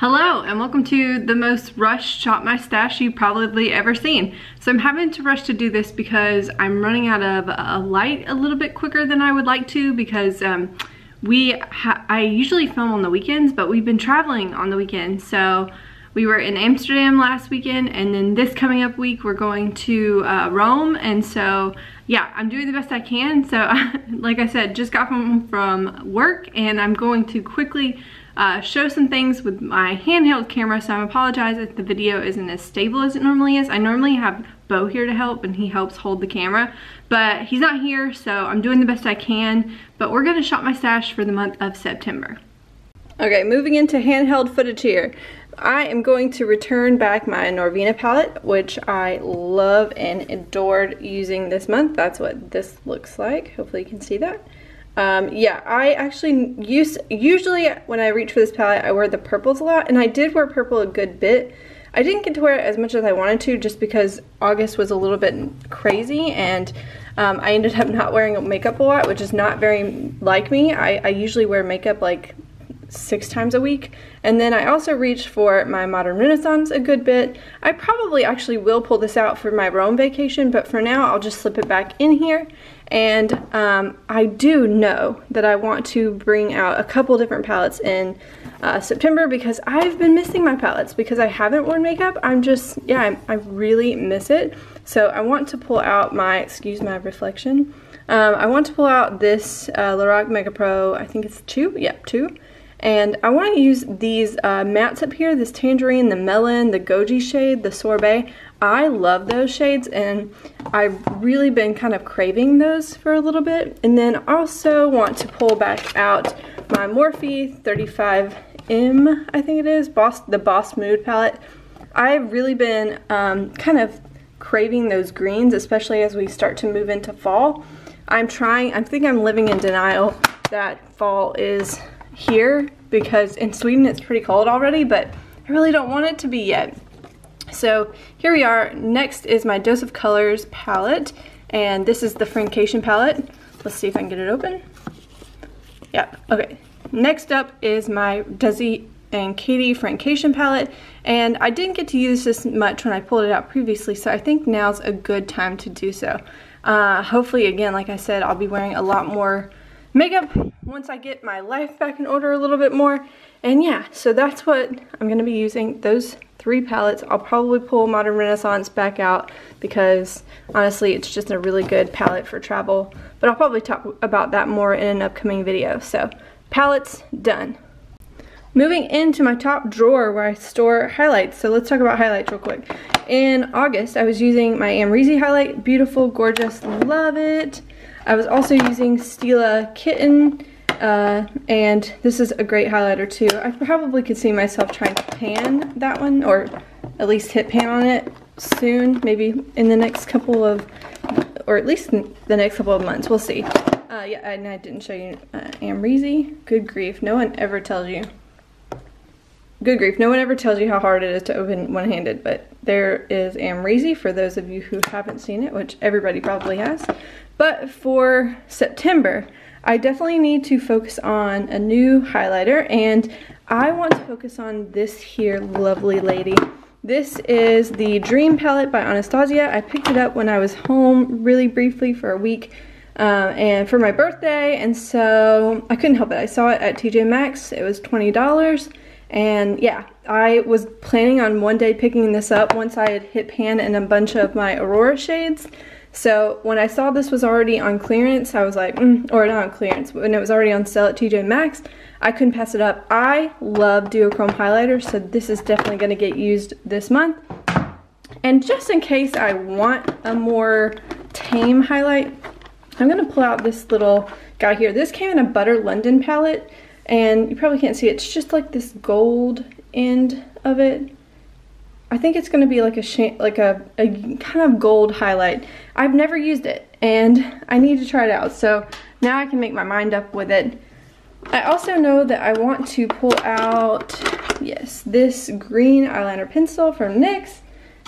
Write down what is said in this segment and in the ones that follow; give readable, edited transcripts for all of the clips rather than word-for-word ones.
Hello and welcome to the most rushed Shop My Stash you've probably ever seen. So I'm having to rush to do this because I'm running out of light a little bit quicker than I would like to because I usually film on the weekends, but we've been traveling on the weekends. So we were in Amsterdam last weekend, and then this coming up week we're going to Rome, and so yeah, I'm doing the best I can. So like I said, just got home from work and I'm going to quickly show some things with my handheld camera, so I apologize if the video isn't as stable as it normally is. I normally have Bo here to help and he helps hold the camera, but he's not here, so I'm doing the best I can. But we're gonna shop my stash for the month of September. Okay, moving into handheld footage here. I am going to return back my Norvina palette, which I love and adored using this month. That's what this looks like. Hopefully you can see that. Yeah, I actually usually when I reach for this palette, I wear the purples a lot, and I did wear purple a good bit. I didn't get to wear it as much as I wanted to just because August was a little bit crazy, and I ended up not wearing makeup a lot, which is not very like me. I usually wear makeup like 6 times a week. And then I also reached for my Modern Renaissance a good bit. I probably actually will pull this out for my Rome vacation, but for now I'll just slip it back in here. And I do know that I want to bring out a couple different palettes in September because I've been missing my palettes because I haven't worn makeup. I'm just, yeah, I really miss it. So I want to pull out my, excuse my reflection. I want to pull out this Lorac Mega Pro, I think it's 2, yep, 2. And I want to use these mattes up here, this Tangerine, the Melon, the Goji shade, the Sorbet. I love those shades, and I've really been kind of craving those for a little bit. And then also want to pull back out my Morphe 35M, I think it is, the Boss Mood palette. I've really been kind of craving those greens, especially as we start to move into fall. I think I'm living in denial that fall is here because in Sweden it's pretty cold already, but I really don't want it to be yet. So here we are. Next is my Dose of Colors palette, and this is the Francation palette. Let's see if I can get it open. Yep, okay. Next up is my Desi and Katie Francation palette, and I didn't get to use this much when I pulled it out previously, so I think now's a good time to do so. Hopefully, again, like I said, I'll be wearing a lot more makeup once I get my life back in order a little bit more. And yeah, so that's what I'm going to be using, those 3 palettes. I'll probably pull Modern Renaissance back out because honestly it's just a really good palette for travel, but I'll probably talk about that more in an upcoming video. So palettes done. Moving into my top drawer where I store highlights. So let's talk about highlights real quick. In August I was using my Amrezy highlight, beautiful, gorgeous, love it. I was also using Stila Kitten, and this is a great highlighter too. I probably could see myself trying to pan that one, or at least hit pan on it soon, maybe in the next couple of, or at least in the next couple of months, we'll see. Yeah, and I didn't show you Amrezy. Good grief, no one ever tells you. Good grief, no one ever tells you how hard it is to open one-handed, but there is Amrezy for those of you who haven't seen it, which everybody probably has. But for September, I definitely need to focus on a new highlighter, and I want to focus on this here lovely lady. This is the Dream palette by Anastasia. I picked it up when I was home really briefly for a week and for my birthday, and so I couldn't help it. I saw it at TJ Maxx. It was $20, and yeah, I was planning on one day picking this up once I had hit pan in a bunch of my Aurora shades. So when I saw this was already on clearance, I was like, or not on clearance, when it was already on sale at TJ Maxx, I couldn't pass it up. I love duochrome highlighters, so this is definitely going to get used this month. And just in case I want a more tame highlight, I'm going to pull out this little guy here. This came in a Butter London palette, and you probably can't see it. It's just like this gold end of it. I think it's going to be like a kind of gold highlight. I've never used it, and I need to try it out. So now I can make my mind up with it. I also know that I want to pull out, yes, this green eyeliner pencil from NYX.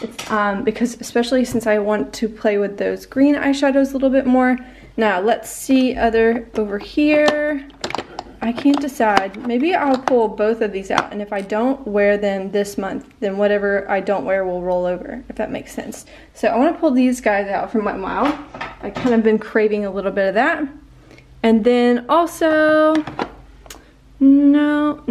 It's because especially since I want to play with those green eyeshadows a little bit more. Now let's see over here. I can't decide. Maybe I'll pull both of these out, and if I don't wear them this month, then whatever I don't wear will roll over, if that makes sense. So I want to pull these guys out from Wet n Wild. I kind of been craving a little bit of that. And then also, no.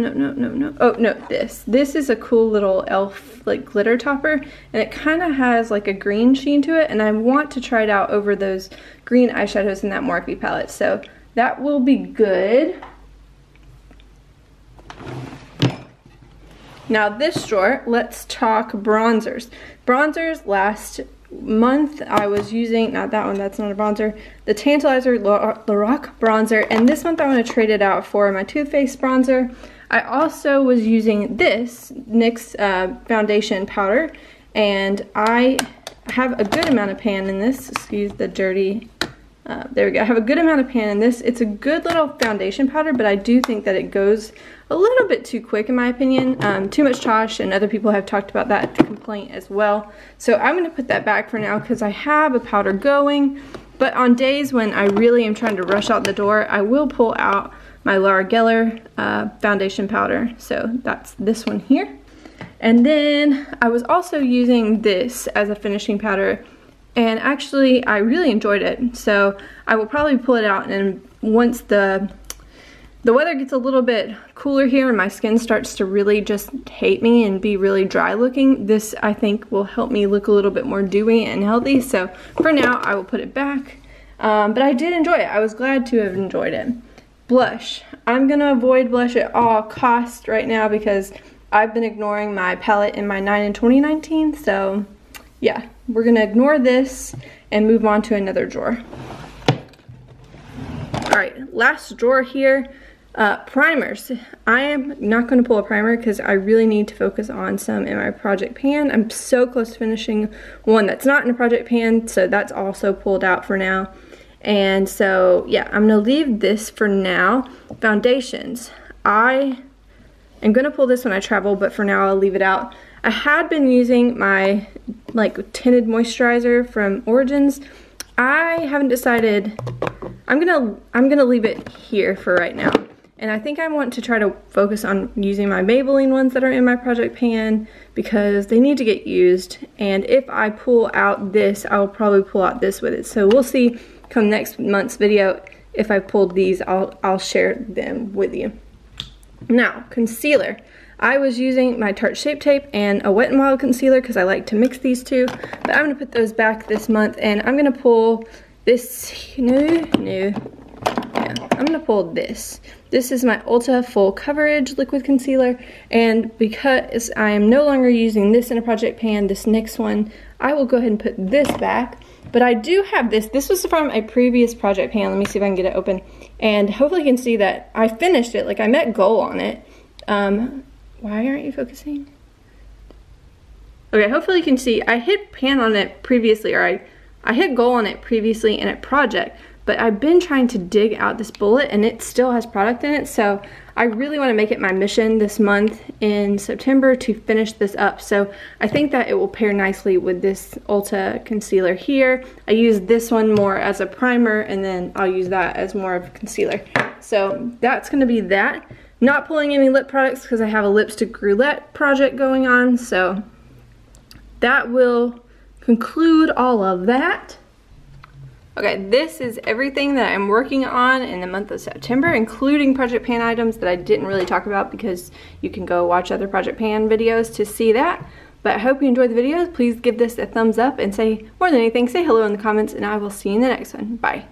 Oh, no, this is a cool little e.l.f. like glitter topper, and it kind of has like a green sheen to it, and I want to try it out over those green eyeshadows in that Morphe palette. So that will be good. Now this drawer, let's talk bronzers. Bronzers, last month I was using, not that one, that's not a bronzer, the Tantalizer Lorac bronzer, and this month I want to trade it out for my Too Faced bronzer. I also was using this NYX foundation powder, and I have a good amount of pan in this. Excuse the dirty, there we go. I have a good amount of pan in this. It's a good little foundation powder, but I do think that it goes a little bit too quick in my opinion. Too much Tosh, and other people have talked about that complaint as well. So I'm going to put that back for now because I have a powder going. But on days when I really am trying to rush out the door, I will pull out my Laura Geller foundation powder. So that's this one here. And then I was also using this as a finishing powder, and actually I really enjoyed it. So I will probably pull it out, and once the weather gets a little bit cooler here and my skin starts to really just hate me and be really dry looking, this I think will help me look a little bit more dewy and healthy. So for now I will put it back. But I did enjoy it. I was glad to have enjoyed it. Blush. I'm gonna avoid blush at all costs right now because I've been ignoring my palette in my 9 in 2019. So yeah, we're gonna ignore this and move on to another drawer. All right, last drawer here. Primers. I am not going to pull a primer because I really need to focus on some in my project pan. I'm so close to finishing one that's not in a project pan, so that's also pulled out for now. And so yeah, I'm going to leave this for now. Foundations. I am going to pull this when I travel, but for now I'll leave it out. I had been using my like tinted moisturizer from Origins. I haven't decided. I'm gonna leave it here for right now. And I think I want to try to focus on using my Maybelline ones that are in my project pan because they need to get used. And if I pull out this, I will probably pull out this with it. So we'll see come next month's video. If I pulled these, I'll share them with you. Now, concealer. I was using my Tarte Shape Tape and a Wet n Wild concealer because I like to mix these two. But I'm gonna put those back this month, and I'm gonna pull this, I'm gonna pull this. This is my Ulta Full Coverage Liquid Concealer, and because I am no longer using this in a project pan, this next one, I will go ahead and put this back. But I do have this. This was from a previous project pan. Let me see if I can get it open. And hopefully you can see that I finished it. Like, I met goal on it. Why aren't you focusing? Okay, hopefully you can see. I hit pan on it previously, or I hit goal on it previously in a project. But I've been trying to dig out this bullet, and it still has product in it, so I really want to make it my mission this month in September to finish this up. So I think that it will pair nicely with this Ulta concealer here. I use this one more as a primer, and then I'll use that as more of a concealer. So that's going to be that. Not pulling any lip products because I have a lipstick roulette project going on, so that will conclude all of that. Okay, this is everything that I'm working on in the month of September, including project pan items that I didn't really talk about because you can go watch other project pan videos to see that. But I hope you enjoyed the videos. Please give this a thumbs up and say, more than anything, say hello in the comments, and I will see you in the next one. Bye.